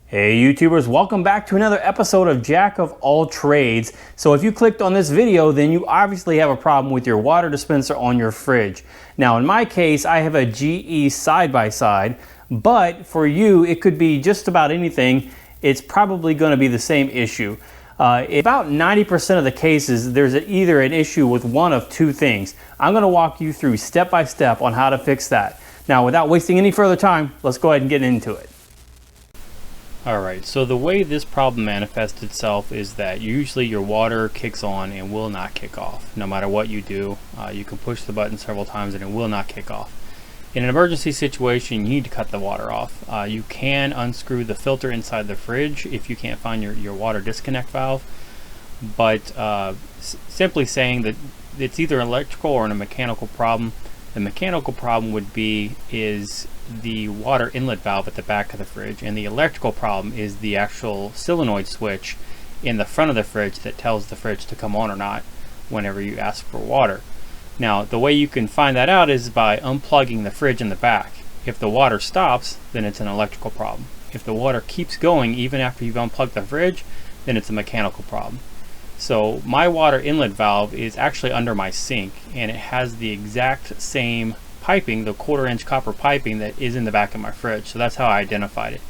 Hey YouTubers, welcome back to another episode of Jack of All Trades. So if you clicked on this video, then you obviously have a problem with your water dispenser on your fridge. Now in my case, I have a GE side-by-side, but for you, it could be just about anything. It's probably going to be the same issue. In about 90% of the cases, there's either an issue with one of two things. I'm going to walk you through step by step on how to fix that. Now without wasting any further time, let's go ahead and get into it. Alright, so the way this problem manifests itself is that usually your water kicks on and will not kick off. No matter what you do, you can push the button several times and it will not kick off. In an emergency situation, you need to cut the water off. You can unscrew the filter inside the fridge if you can't find your water disconnect valve, but simply saying that it's either an electrical or a mechanical problem. The mechanical problem would be the water inlet valve at the back of the fridge, and the electrical problem is the actual solenoid switch in the front of the fridge that tells the fridge to come on or not whenever you ask for water. Now the way you can find that out is by unplugging the fridge in the back. If the water stops, then it's an electrical problem. If the water keeps going even after you've unplugged the fridge, then it's a mechanical problem. So my water inlet valve is actually under my sink, and it has the exact same piping, the 1/4-inch copper piping that is in the back of my fridge. So that's how I identified it.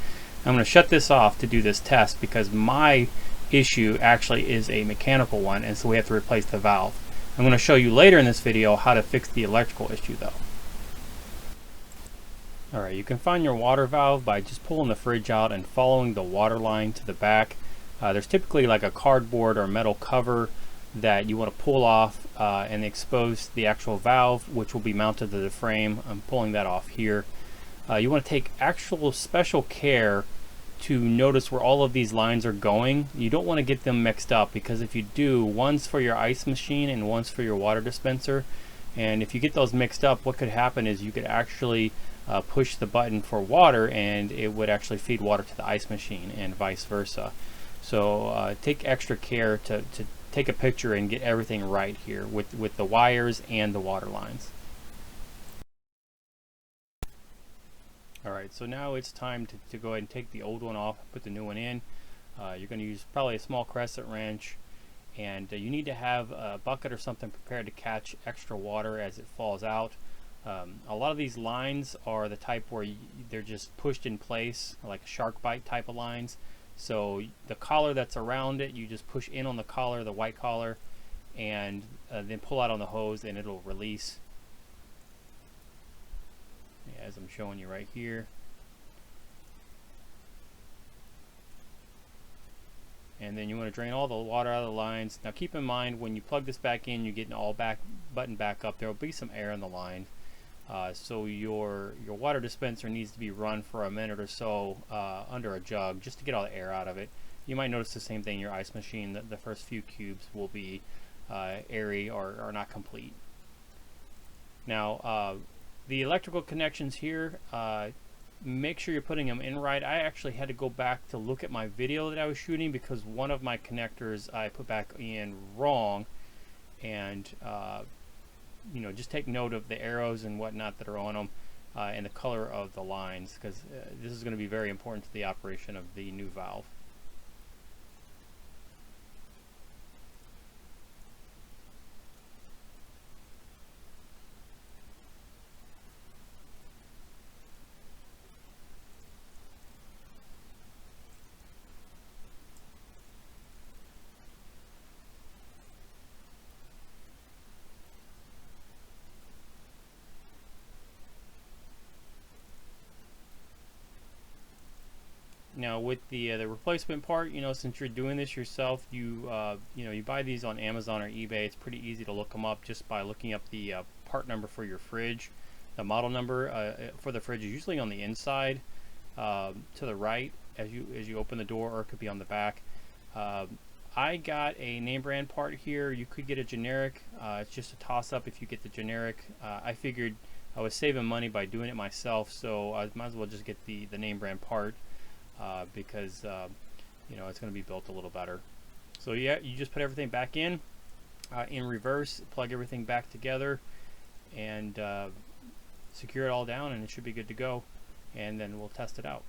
I'm going to shut this off to do this test because my issue actually is a mechanical one, and so we have to replace the valve. I'm going to show you later in this video how to fix the electrical issue though. Alright, you can find your water valve by just pulling the fridge out and following the water line to the back. There's typically like a cardboard or metal cover that you want to pull off and expose the actual valve, which will be mounted to the frame. I'm pulling that off here. You want to take actual special care to notice where all of these lines are going. You don't want to get them mixed up, because if you do, one's for your ice machine and one's for your water dispenser, and if you get those mixed up, what could happen is you could actually push the button for water and it would actually feed water to the ice machine and vice versa. So take extra care to take a picture and get everything right here with the wires and the water lines. Alright, so now it's time to go ahead and take the old one off, put the new one in. You're going to use probably a small crescent wrench, and you need to have a bucket or something prepared to catch extra water as it falls out. A lot of these lines are the type where they're just pushed in place, like shark bite type of lines. So the collar that's around it, you just push in on the collar, the white collar, and then pull out on the hose and it'll release, as I'm showing you right here. And then you want to drain all the water out of the lines. Now keep in mind, when you plug this back in, you get an all back button back up, there will be some air in the line. So your water dispenser needs to be run for a minute or so under a jug just to get all the air out of it. You might notice the same thing in your ice machine, that the first few cubes will be airy or not complete. Now the electrical connections here, make sure you're putting them in right. I actually had to go back to look at my video that I was shooting because one of my connectors I put back in wrong, and you know, just take note of the arrows and whatnot that are on them and the color of the lines, because this is going to be very important to the operation of the new valve. Now with the replacement part, you know, since you're doing this yourself, you know, you buy these on Amazon or eBay. It's pretty easy to look them up just by looking up the part number for your fridge. The model number for the fridge is usually on the inside to the right as you open the door, or it could be on the back. I got a name brand part here. You could get a generic. It's just a toss-up if you get the generic. I figured I was saving money by doing it myself, so I might as well just get the name brand part. Because you know, it's going to be built a little better. So yeah, you just put everything back in reverse, plug everything back together, and secure it all down, and it should be good to go. And then we'll test it out.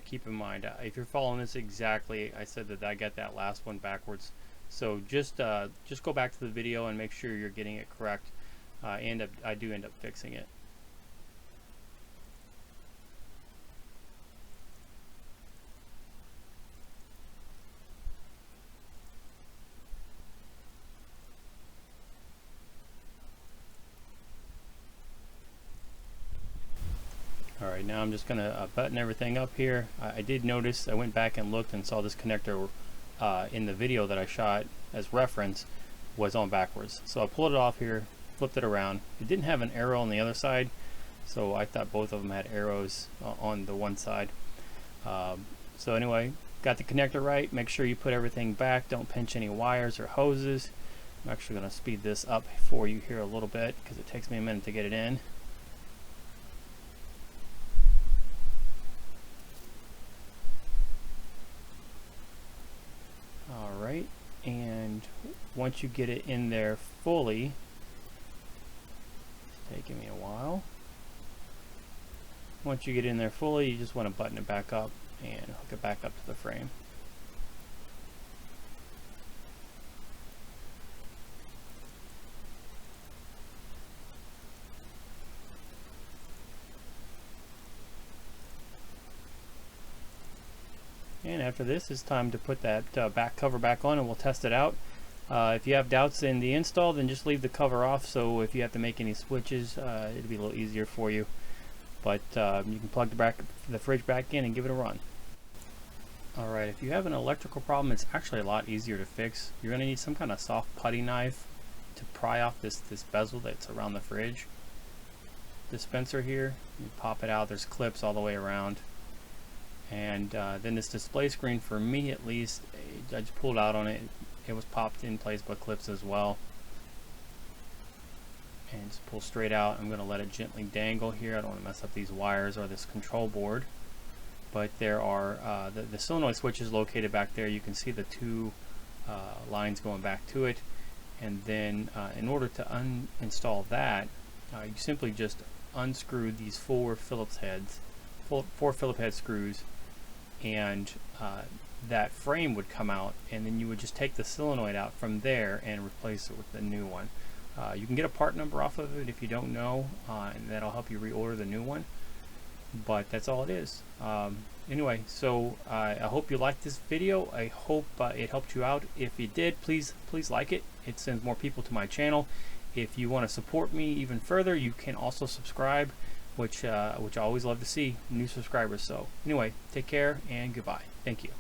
keep in mind, if you're following this exactly, I said that I got that last one backwards. So just go back to the video and make sure you're getting it correct. I do end up fixing it. Alright, now I'm just going to button everything up here. I did notice, I went back and looked and saw this connector in the video that I shot as reference was on backwards. So I pulled it off here, flipped it around. It didn't have an arrow on the other side, so I thought both of them had arrows on the one side. So anyway, got the connector right. Make sure you put everything back. Don't pinch any wires or hoses. I'm actually going to speed this up for you here a little bit because it takes me a minute to get it in. Alright, and once you get it in there fully, it's taking me a while. Once you get in there fully, you just want to button it back up and hook it back up to the frame. And after this, it's time to put that back cover back on and we'll test it out. If you have doubts in the install, then just leave the cover off, so if you have to make any switches, it'll be a little easier for you. But you can plug the fridge back in and give it a run. Alright, if you have an electrical problem, it's actually a lot easier to fix. You're going to need some kind of soft putty knife to pry off this bezel that's around the fridge dispenser here. You pop it out, there's clips all the way around. And then this display screen, for me at least, I just pulled out on it. It was popped in place by clips as well. And just pull straight out. I'm going to let it gently dangle here. I don't want to mess up these wires or this control board. But there are the solenoid switch is located back there. You can see the two lines going back to it. And then in order to uninstall that, you simply just unscrew these four Phillips head screws, and that frame would come out, and then you would just take the solenoid out from there and replace it with the new one. You can get a part number off of it if you don't know, and that'll help you reorder the new one, but that's all it is. Anyway, so I hope you liked this video. I hope it helped you out. If you did, please like it. It sends more people to my channel. If you want to support me even further, you can also subscribe, which I always love to see new subscribers. So anyway, take care and goodbye. Thank you.